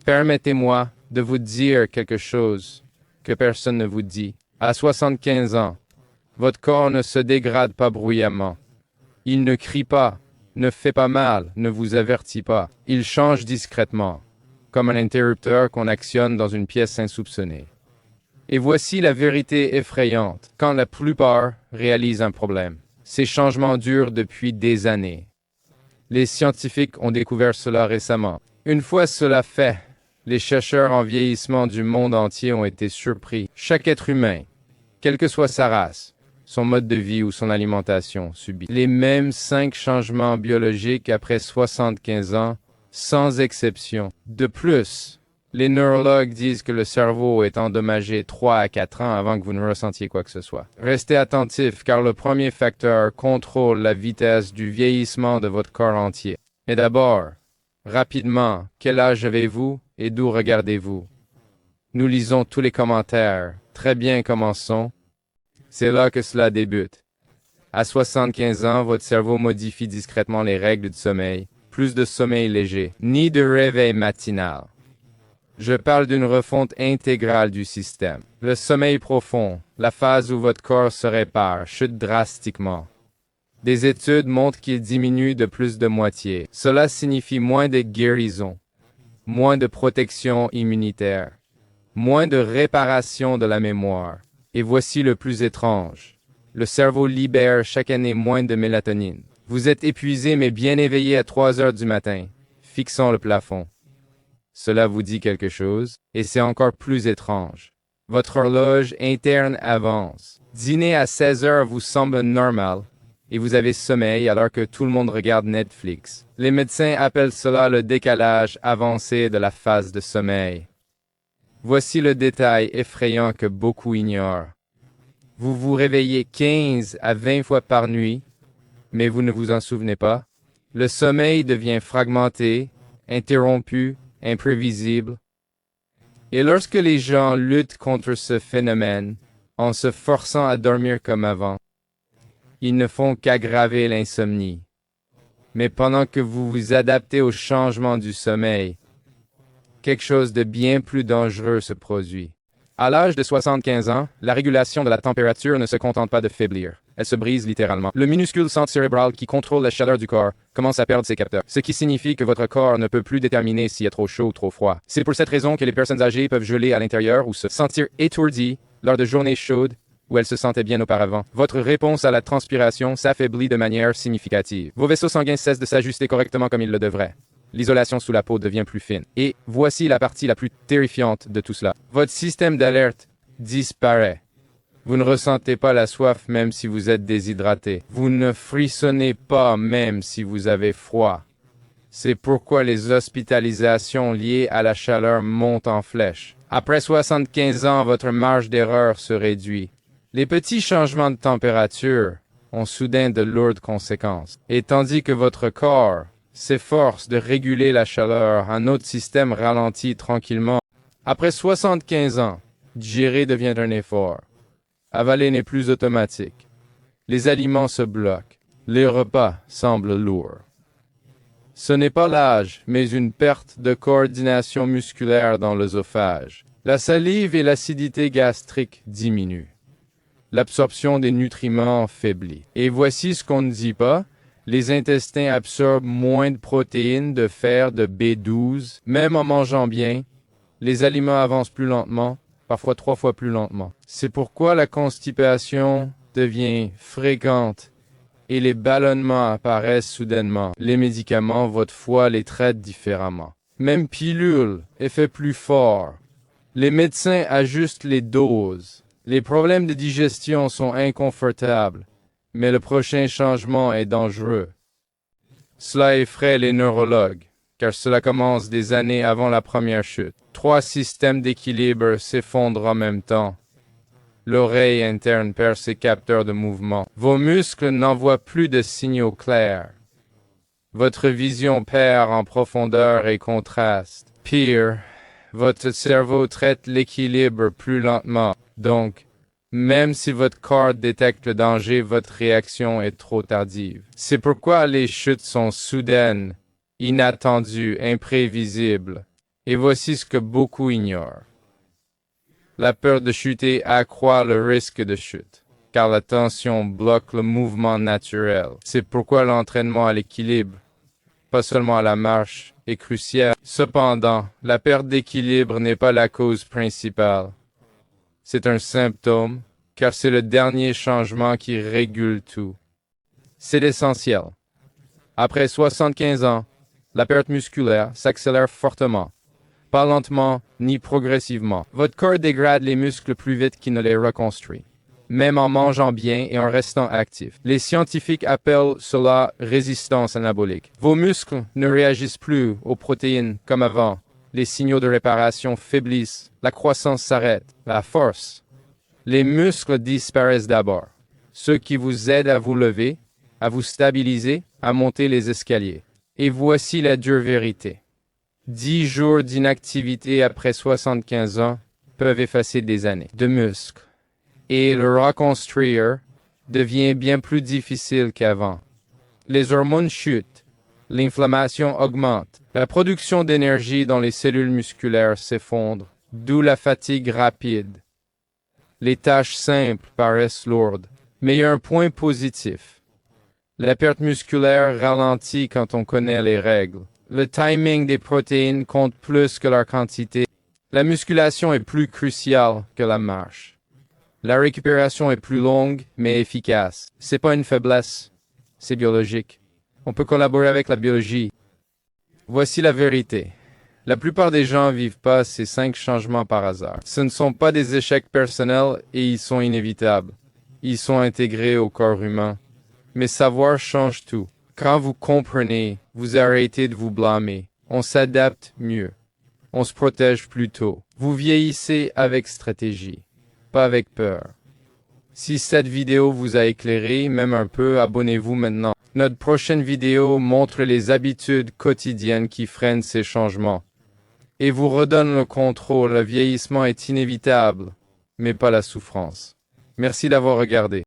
Permettez-moi de vous dire quelque chose que personne ne vous dit. À 75 ans, votre corps ne se dégrade pas bruyamment. Il ne crie pas, ne fait pas mal, ne vous avertit pas. Il change discrètement, comme un interrupteur qu'on actionne dans une pièce insoupçonnée. Et voici la vérité effrayante. Quand la plupart réalisent un problème, ces changements durent depuis des années. Les scientifiques ont découvert cela récemment. Une fois cela fait, les chercheurs en vieillissement du monde entier ont été surpris. Chaque être humain, quelle que soit sa race, son mode de vie ou son alimentation, subit les mêmes 5 changements biologiques après 75 ans, sans exception. De plus, les neurologues disent que le cerveau est endommagé 3 à 4 ans avant que vous ne ressentiez quoi que ce soit. Restez attentifs car le premier facteur contrôle la vitesse du vieillissement de votre corps entier. Mais d'abord, rapidement, quel âge avez-vous et d'où regardez-vous? Nous lisons tous les commentaires. Très bien, commençons. C'est là que cela débute. À 75 ans, votre cerveau modifie discrètement les règles du sommeil. Plus de sommeil léger, ni de réveil matinal. Je parle d'une refonte intégrale du système. Le sommeil profond, la phase où votre corps se répare, chute drastiquement. Des études montrent qu'il diminue de plus de moitié. Cela signifie moins de guérison, moins de protection immunitaire, moins de réparation de la mémoire. Et voici le plus étrange. Le cerveau libère chaque année moins de mélatonine. Vous êtes épuisé mais bien éveillé à 3 heures du matin, fixant le plafond. Cela vous dit quelque chose, et c'est encore plus étrange. Votre horloge interne avance. Dîner à 16 heures vous semble normal, et vous avez sommeil alors que tout le monde regarde Netflix. Les médecins appellent cela le décalage avancé de la phase de sommeil. Voici le détail effrayant que beaucoup ignorent. Vous vous réveillez 15 à 20 fois par nuit, mais vous ne vous en souvenez pas. Le sommeil devient fragmenté, interrompu, imprévisible. Et lorsque les gens luttent contre ce phénomène, en se forçant à dormir comme avant, ils ne font qu'aggraver l'insomnie. Mais pendant que vous vous adaptez au changement du sommeil, quelque chose de bien plus dangereux se produit. À l'âge de 75 ans, la régulation de la température ne se contente pas de faiblir. Elle se brise littéralement. Le minuscule centre cérébral qui contrôle la chaleur du corps commence à perdre ses capteurs, ce qui signifie que votre corps ne peut plus déterminer s'il y a trop chaud ou trop froid. C'est pour cette raison que les personnes âgées peuvent geler à l'intérieur ou se sentir étourdies lors de journées chaudes où elles se sentaient bien auparavant. Votre réponse à la transpiration s'affaiblit de manière significative. Vos vaisseaux sanguins cessent de s'ajuster correctement comme ils le devraient. L'isolation sous la peau devient plus fine. Et voici la partie la plus terrifiante de tout cela. Votre système d'alerte disparaît. Vous ne ressentez pas la soif même si vous êtes déshydraté. Vous ne frissonnez pas même si vous avez froid. C'est pourquoi les hospitalisations liées à la chaleur montent en flèche. Après 75 ans, votre marge d'erreur se réduit. Les petits changements de température ont soudain de lourdes conséquences. Et tandis que votre corps s'efforce de réguler la chaleur, un autre système ralentit tranquillement. Après 75 ans, digérer devient un effort. Avaler n'est plus automatique. Les aliments se bloquent. Les repas semblent lourds. Ce n'est pas l'âge, mais une perte de coordination musculaire dans l'œsophage. La salive et l'acidité gastrique diminuent. L'absorption des nutriments faiblit. Et voici ce qu'on ne dit pas. Les intestins absorbent moins de protéines, de fer, de B12. Même en mangeant bien, les aliments avancent plus lentement, parfois 3 fois plus lentement. C'est pourquoi la constipation devient fréquente et les ballonnements apparaissent soudainement. Les médicaments, votre foie les traite différemment. Même pilule, effet plus fort. Les médecins ajustent les doses. Les problèmes de digestion sont inconfortables. Mais le prochain changement est dangereux. Cela effraie les neurologues, car cela commence des années avant la première chute. 3 systèmes d'équilibre s'effondrent en même temps. L'oreille interne perd ses capteurs de mouvement. Vos muscles n'envoient plus de signaux clairs. Votre vision perd en profondeur et contraste. Pire, votre cerveau traite l'équilibre plus lentement. Donc, même si votre corps détecte le danger, votre réaction est trop tardive. C'est pourquoi les chutes sont soudaines, inattendues, imprévisibles. Et voici ce que beaucoup ignorent. La peur de chuter accroît le risque de chute, car la tension bloque le mouvement naturel. C'est pourquoi l'entraînement à l'équilibre, pas seulement à la marche, est crucial. Cependant, la perte d'équilibre n'est pas la cause principale. C'est un symptôme, car c'est le dernier changement qui régule tout. C'est essentiel. Après 75 ans, la perte musculaire s'accélère fortement. Pas lentement, ni progressivement. Votre corps dégrade les muscles plus vite qu'il ne les reconstruit, même en mangeant bien et en restant actif. Les scientifiques appellent cela résistance anabolique. Vos muscles ne réagissent plus aux protéines comme avant. Les signaux de réparation faiblissent, la croissance s'arrête, la force. Les muscles disparaissent d'abord, ceux qui vous aident à vous lever, à vous stabiliser, à monter les escaliers. Et voici la dure vérité. 10 jours d'inactivité après 75 ans peuvent effacer des années de muscles. Et le reconstruire devient bien plus difficile qu'avant. Les hormones chutent, l'inflammation augmente, la production d'énergie dans les cellules musculaires s'effondre, d'où la fatigue rapide. Les tâches simples paraissent lourdes, mais il y a un point positif. La perte musculaire ralentit quand on connaît les règles. Le timing des protéines compte plus que leur quantité. La musculation est plus cruciale que la marche. La récupération est plus longue, mais efficace. C'est pas une faiblesse, c'est biologique. On peut collaborer avec la biologie. Voici la vérité. La plupart des gens vivent pas ces 5 changements par hasard. Ce ne sont pas des échecs personnels et ils sont inévitables. Ils sont intégrés au corps humain. Mais savoir change tout. Quand vous comprenez, vous arrêtez de vous blâmer. On s'adapte mieux. On se protège plus tôt. Vous vieillissez avec stratégie, pas avec peur. Si cette vidéo vous a éclairé, même un peu, abonnez-vous maintenant. Notre prochaine vidéo montre les habitudes quotidiennes qui freinent ces changements. Et vous redonne le contrôle. Le vieillissement est inévitable, mais pas la souffrance. Merci d'avoir regardé.